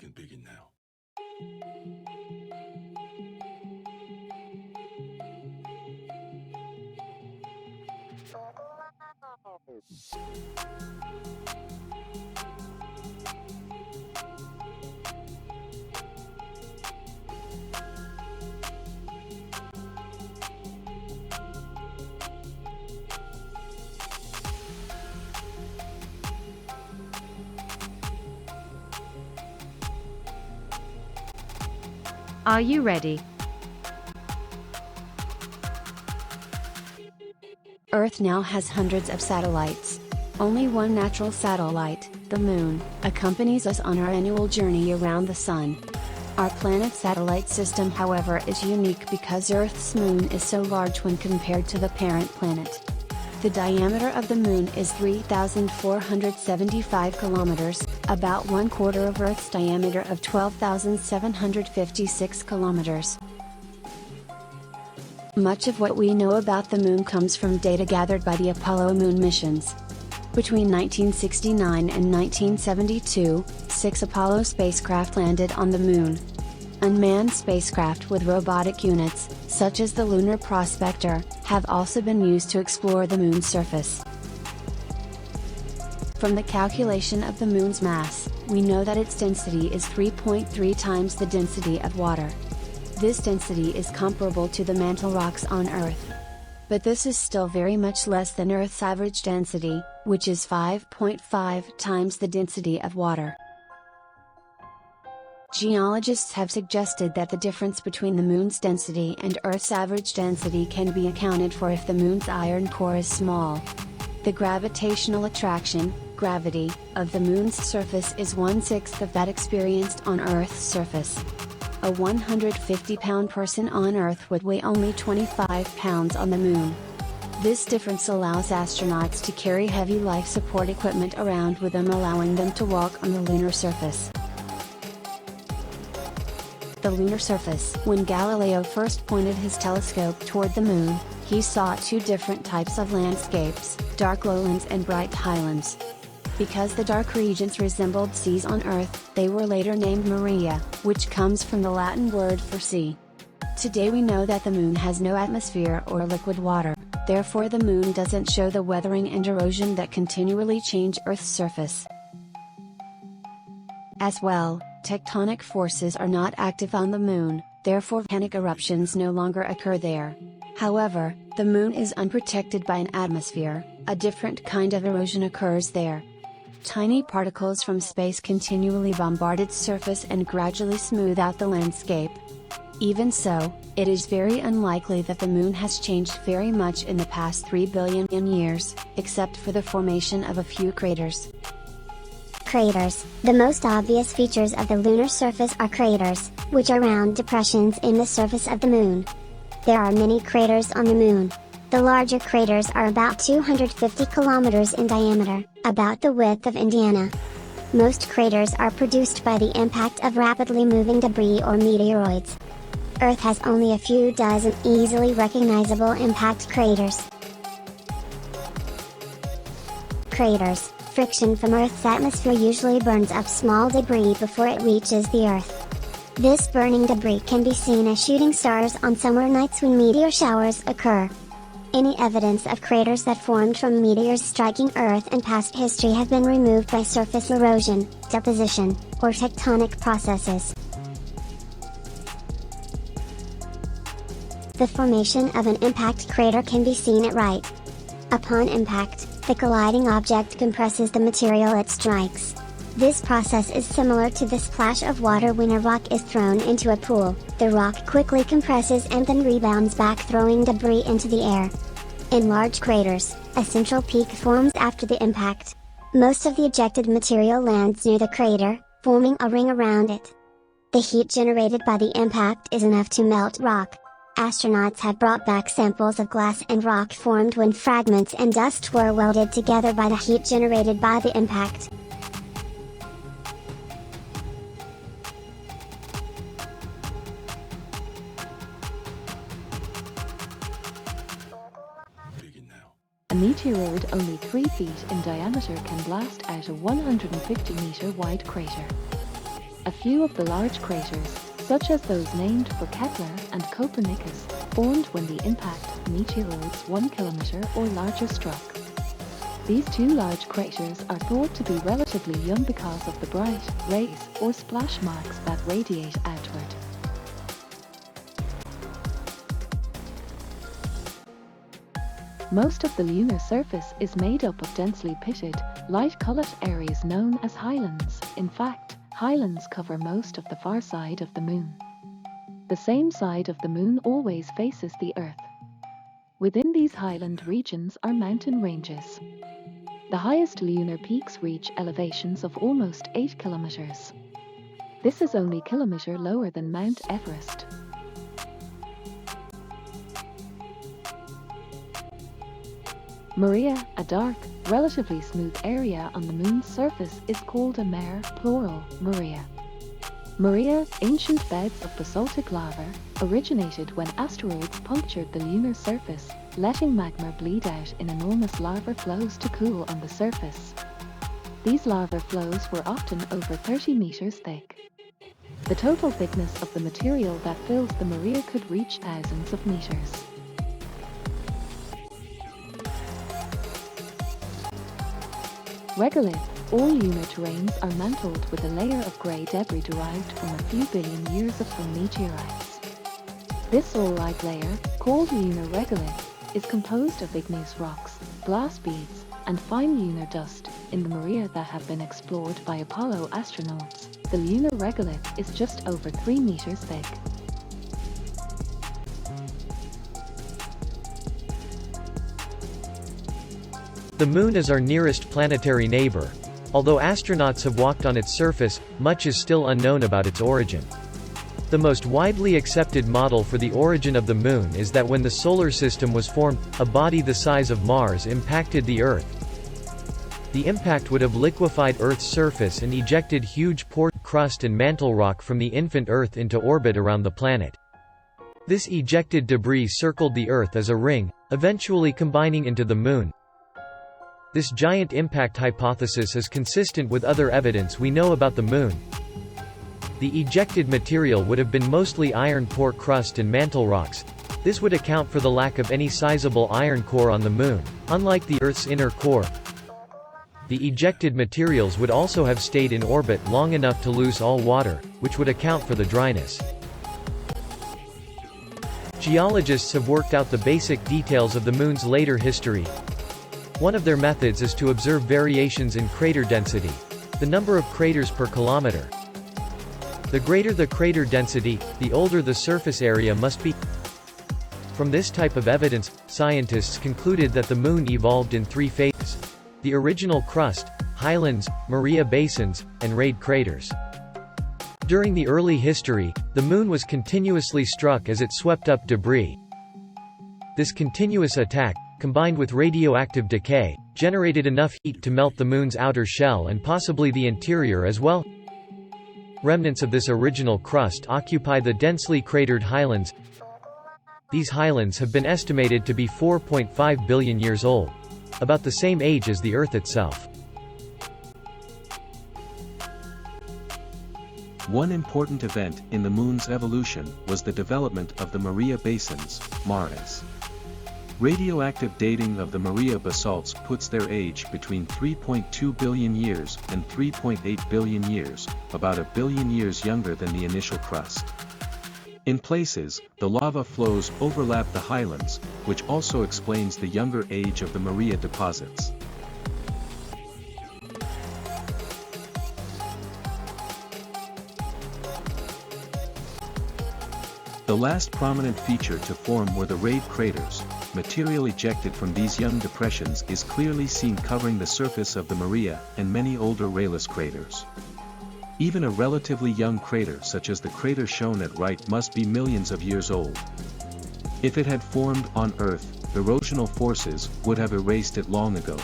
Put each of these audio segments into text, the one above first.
can begin now. Are you ready? Earth now has hundreds of satellites. Only one natural satellite, the Moon, accompanies us on our annual journey around the Sun. Our planet's satellite system, however, is unique because Earth's moon is so large when compared to the parent planet. The diameter of the Moon is 3,475 kilometers, about 1/4 of Earth's diameter of 12,756 kilometers. Much of what we know about the Moon comes from data gathered by the Apollo moon missions. Between 1969 and 1972, 6 Apollo spacecraft landed on the Moon. Unmanned spacecraft with robotic units, such as the Lunar Prospector, have also been used to explore the Moon's surface. From the calculation of the Moon's mass, we know that its density is 3.3 times the density of water. This density is comparable to the mantle rocks on Earth. But this is still very much less than Earth's average density, which is 5.5 times the density of water. Geologists have suggested that the difference between the Moon's density and Earth's average density can be accounted for if the Moon's iron core is small. The gravitational attraction, gravity, of the Moon's surface is 1/6 of that experienced on Earth's surface. A 150-pound person on Earth would weigh only 25 pounds on the Moon. This difference allows astronauts to carry heavy life support equipment around with them, allowing them to walk on the lunar surface. The lunar surface. When Galileo first pointed his telescope toward the Moon, he saw 2 different types of landscapes, dark lowlands and bright highlands. Because the dark regions resembled seas on Earth, they were later named Maria, which comes from the Latin word for sea. Today we know that the Moon has no atmosphere or liquid water, therefore the Moon doesn't show the weathering and erosion that continually change Earth's surface. As well, tectonic forces are not active on the Moon, therefore volcanic eruptions no longer occur there. However, the Moon is unprotected by an atmosphere, a different kind of erosion occurs there. Tiny particles from space continually bombard its surface and gradually smooth out the landscape. Even so, it is very unlikely that the Moon has changed very much in the past 3 billion years, except for the formation of a few craters. Craters. The most obvious features of the lunar surface are craters, which are round depressions in the surface of the Moon. There are many craters on the Moon. The larger craters are about 250 kilometers in diameter, about the width of Indiana. Most craters are produced by the impact of rapidly moving debris or meteoroids. Earth has only a few dozen easily recognizable impact craters. Craters. Friction from Earth's atmosphere usually burns up small debris before it reaches the Earth. This burning debris can be seen as shooting stars on summer nights when meteor showers occur. Any evidence of craters that formed from meteors striking Earth in past history have been removed by surface erosion, deposition, or tectonic processes. The formation of an impact crater can be seen at right. Upon impact, the colliding object compresses the material it strikes. This process is similar to the splash of water when a rock is thrown into a pool. The rock quickly compresses and then rebounds back, throwing debris into the air. In large craters, a central peak forms after the impact. Most of the ejected material lands near the crater, forming a ring around it. The heat generated by the impact is enough to melt rock. Astronauts have brought back samples of glass and rock formed when fragments and dust were welded together by the heat generated by the impact. A meteoroid only 3 feet in diameter can blast out a 150-meter wide crater. A few of the large craters, such as those named for Kepler and Copernicus, formed when the impact meteoroids 1 kilometer or larger struck. These two large craters are thought to be relatively young because of the bright rays or splash marks that radiate outward. Most of the lunar surface is made up of densely pitted, light-colored areas known as highlands. In fact, highlands cover most of the far side of the Moon. The same side of the Moon always faces the Earth. Within these highland regions are mountain ranges. The highest lunar peaks reach elevations of almost 8 kilometers. This is only a kilometer lower than Mount Everest. Maria, a dark, relatively smooth area on the Moon's surface, is called a mare, plural, Maria. Maria, ancient beds of basaltic lava, originated when asteroids punctured the lunar surface, letting magma bleed out in enormous lava flows to cool on the surface. These lava flows were often over 30 meters thick. The total thickness of the material that fills the Maria could reach thousands of meters. Regolith, all lunar terrains are mantled with a layer of grey debris derived from a few billion years of from meteorites. This oil-like layer, called lunar regolith, is composed of igneous rocks, glass beads, and fine lunar dust. In the Maria that have been explored by Apollo astronauts, the lunar regolith is just over 3 meters thick. The Moon is our nearest planetary neighbor. Although astronauts have walked on its surface, much is still unknown about its origin. The most widely accepted model for the origin of the Moon is that when the Solar System was formed, a body the size of Mars impacted the Earth. The impact would have liquefied Earth's surface and ejected huge pore crust and mantle rock from the infant Earth into orbit around the planet. This ejected debris circled the Earth as a ring, eventually combining into the Moon. This giant impact hypothesis is consistent with other evidence we know about the Moon. The ejected material would have been mostly iron pore crust and mantle rocks. This would account for the lack of any sizable iron core on the Moon, unlike the Earth's inner core. The ejected materials would also have stayed in orbit long enough to lose all water, which would account for the dryness. Geologists have worked out the basic details of the Moon's later history. One of their methods is to observe variations in crater density, the number of craters per kilometer. The greater the crater density, the older the surface area must be. From this type of evidence, scientists concluded that the Moon evolved in 3 phases: the original crust, highlands, Maria basins, and rayed craters. During the early history, the Moon was continuously struck as it swept up debris. This continuous attack, combined with radioactive decay, generated enough heat to melt the Moon's outer shell and possibly the interior as well. Remnants of this original crust occupy the densely cratered highlands. These highlands have been estimated to be 4.5 billion years old, about the same age as the Earth itself. One important event in the Moon's evolution was the development of the Maria basins, mares. Radioactive dating of the Maria basalts puts their age between 3.2 billion years and 3.8 billion years, about a billion years younger than the initial crust. In places, the lava flows overlap the highlands, which also explains the younger age of the Maria deposits. The last prominent feature to form were the rayed craters. Material ejected from these young depressions is clearly seen covering the surface of the Maria and many older rayless craters. Even a relatively young crater such as the crater shown at right must be millions of years old. If it had formed on Earth, erosional forces would have erased it long ago.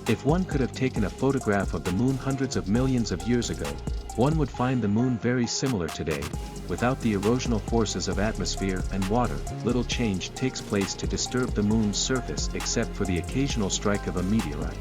If one could have taken a photograph of the Moon hundreds of millions of years ago, one would find the Moon very similar today. Without the erosional forces of atmosphere and water, little change takes place to disturb the Moon's surface except for the occasional strike of a meteorite.